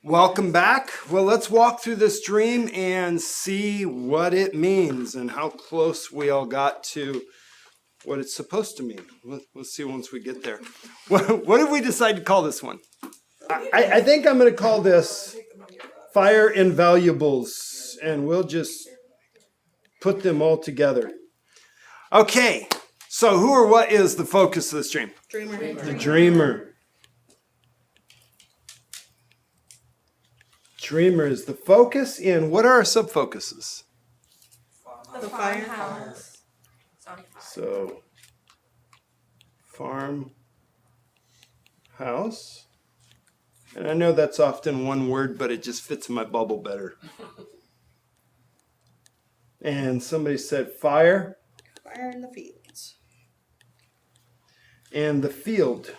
Welcome back. Well, let's walk through this dream and see what it means and how close we all got to what it's supposed to mean. We'll see once we get there. What did we decide to call this one? I think I'm going to call this Fire and Valuables, and we'll just put them all together. Okay, so who or what is the focus of this dream? Dreamer. The dreamer. Dreamer is the focus, and what are our sub-focuses? The farmhouse. So, farm house. And I know that's often one word, but it just fits in my bubble better. And somebody said fire. Fire in the fields. And the field.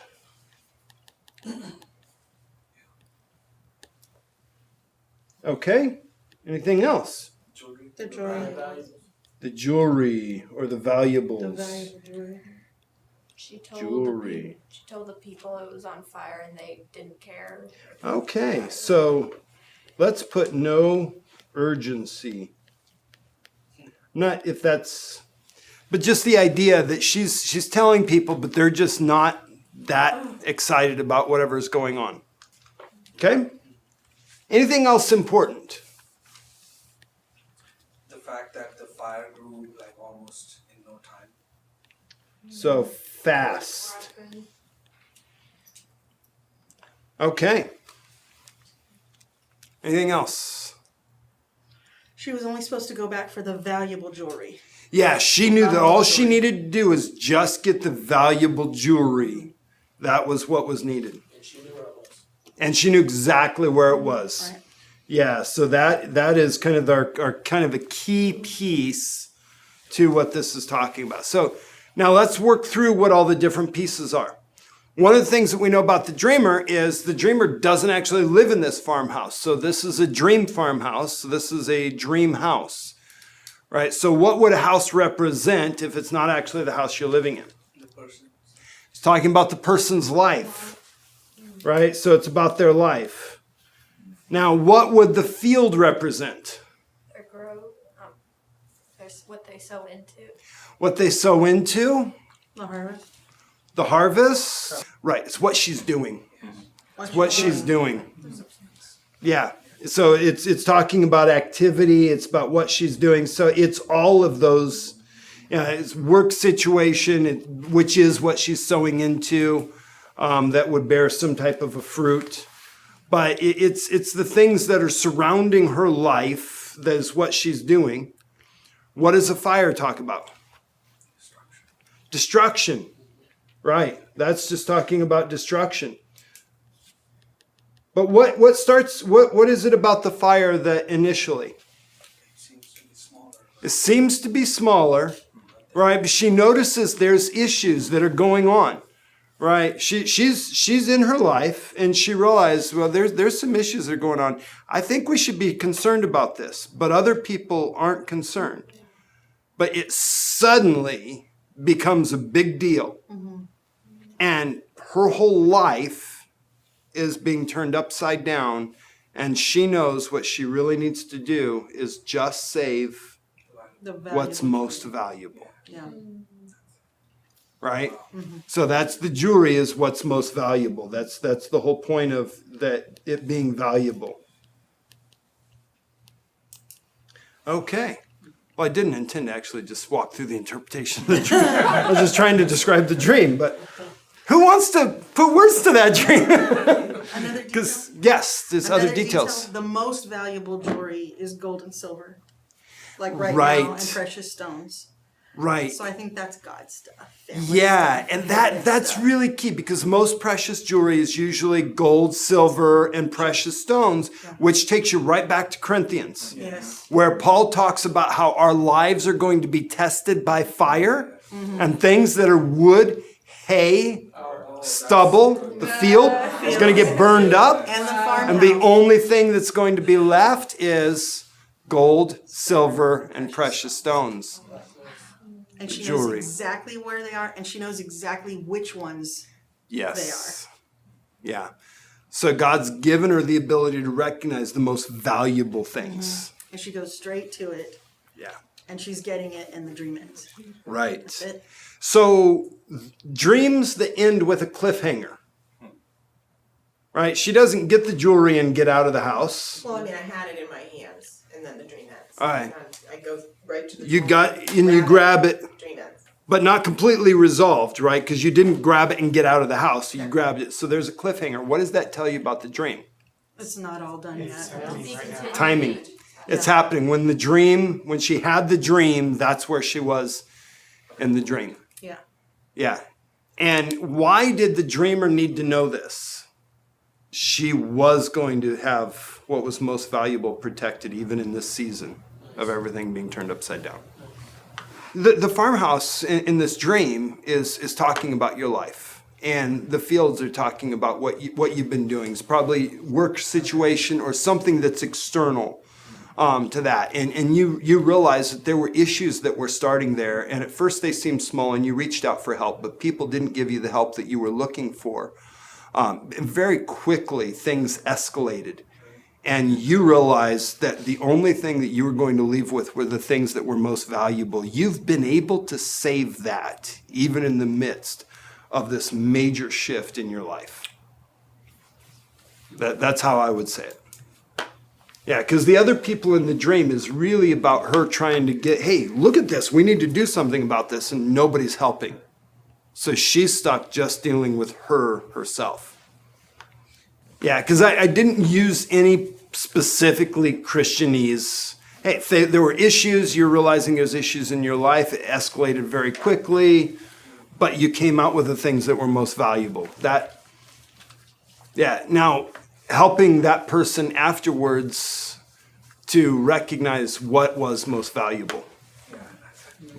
Okay. Anything else? The jewelry. The jewelry or the valuables. The valuable jewelry. She told Jewelry. she told the people it was on fire and they didn't care. Okay, so let's put no urgency. Not if that's, but just the idea that she's telling people, but they're just not that excited about whatever's going on. Okay? Anything else important? The fact that the fire grew like almost in no time. So fast. Okay. Anything else? She was only supposed to go back for the valuable jewelry. Yeah, she knew that all she needed to do was just get the valuable jewelry. That was what was needed. And she knew exactly where it was. Right. Yeah, so that is kind of our kind of a key piece to what this is talking about. So now let's work through what all the different pieces are. One of the things that we know about the dreamer is the dreamer doesn't actually live in this farmhouse. So this is a dream farmhouse. So this is a dream house, right? So what would a house represent if it's not actually the house you're living in? The person. It's talking about the person's life, right? So it's about their life. Now, what would the field represent? Their grove, there's what they sow into. What they sow into? The harvest. The harvest? Right, it's what she's doing. It's what she's doing. Yeah, so it's talking about activity, it's about what she's doing. So it's all of those, it's work situation, which is what she's sowing into, that would bear some type of a fruit. But it's the things that are surrounding her life that is what she's doing. What does a fire talk about? Destruction. Right. That's just talking about destruction. But what is it about the fire that initially? It seems to be smaller, right? But she notices there's issues that are going on. Right, she's in her life, and she realized, well, there's some issues that are going on. I think we should be concerned about this, but other people aren't concerned. But it suddenly becomes a big deal, and her whole life is being turned upside down, and she knows what she really needs to do is just save what's most valuable. Yeah. Right? Mm-hmm. So that's the jewelry is what's most valuable. That's the whole point of that it being valuable. Okay. Well, I didn't intend to actually just walk through the interpretation of the dream. I was just trying to describe the dream, but who wants to put words to that dream? Another detail. Because, yes, there's other details. The most valuable jewelry is gold and silver. Like right now, and precious stones. Right. So I think that's God's stuff. Yeah, and that's really key because most precious jewelry is usually gold, silver, and precious stones, which takes you right back to Corinthians, where Paul talks about how our lives are going to be tested by fire and things that are wood, hay, stubble, the field is going to get burned up, and the only thing that's going to be left is gold, silver, and precious stones. And she jewelry. knows exactly where they are, and she knows exactly which ones Yes. they are. Yeah. So God's given her the ability to recognize the most valuable things. And she goes straight to it, Yeah. and she's getting it, and the dream ends. Right. That's it. So dreams that end with a cliffhanger. Right? She doesn't get the jewelry and get out of the house. Well, I mean, I had it in my hands, and then the dream ends. All right. I go right to the. You jewelry, got, and you grab it, Dream ends. but not completely resolved, right? Because you didn't grab it and get out of the house. You grabbed it. So there's a cliffhanger. What does that tell you about the dream? It's not all done yet. Timing. It's happening. When she had the dream, that's where she was in the dream. Yeah. Yeah. And why did the dreamer need to know this? She was going to have what was most valuable protected, even in this season of everything being turned upside down. The farmhouse in this dream is talking about your life, and the fields are talking about what you've been doing. It's probably work situation or something that's external to that. And you realize that there were issues that were starting there, and at first they seemed small, and you reached out for help, but people didn't give you the help that you were looking for. And very quickly, things escalated. And you realized that the only thing that you were going to leave with were the things that were most valuable. You've been able to save that, even in the midst of this major shift in your life. That's how I would say it. Yeah, because the other people in the dream is really about her trying to get, hey, look at this. We need to do something about this, and nobody's helping. So she's stuck just dealing with herself. Yeah, because I didn't use any specifically Christianese. Hey, there were issues. You're realizing there's issues in your life. It escalated very quickly, but you came out with the things that were most valuable. Now, helping that person afterwards to recognize what was most valuable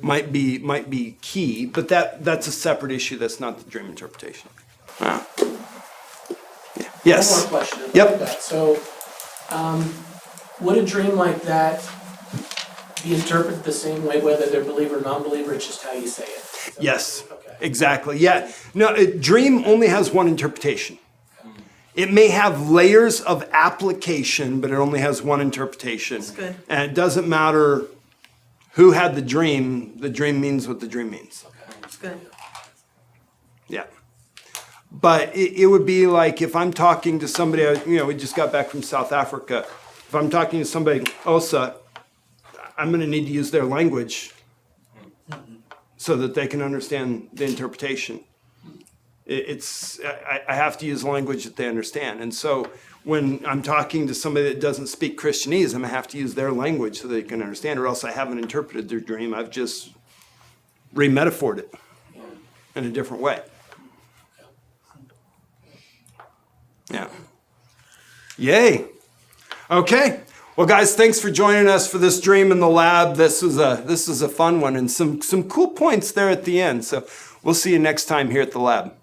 might be key, but that's a separate issue. That's not the dream interpretation. Yes. One more question about Yep. that. So, would a dream like that be interpreted the same way, whether they're believer or non-believer? It's just how you say it. Yes. Okay. Exactly. Yeah. No, a dream only has one interpretation. It may have layers of application, but it only has one interpretation. That's good. And it doesn't matter who had the dream means what the dream means. It's good. Yeah. But it would be like if I'm talking to somebody, we just got back from South Africa. If I'm talking to somebody, Osa, I'm going to need to use their language so that they can understand the interpretation. I have to use language that they understand. And so when I'm talking to somebody that doesn't speak Christianese, I'm going to have to use their language so they can understand, or else I haven't interpreted their dream. I've just remetaphoured it in a different way. Yeah. Yay. Okay. Well, guys, thanks for joining us for this dream in the lab. This is a fun one and some cool points there at the end. So we'll see you next time here at the lab.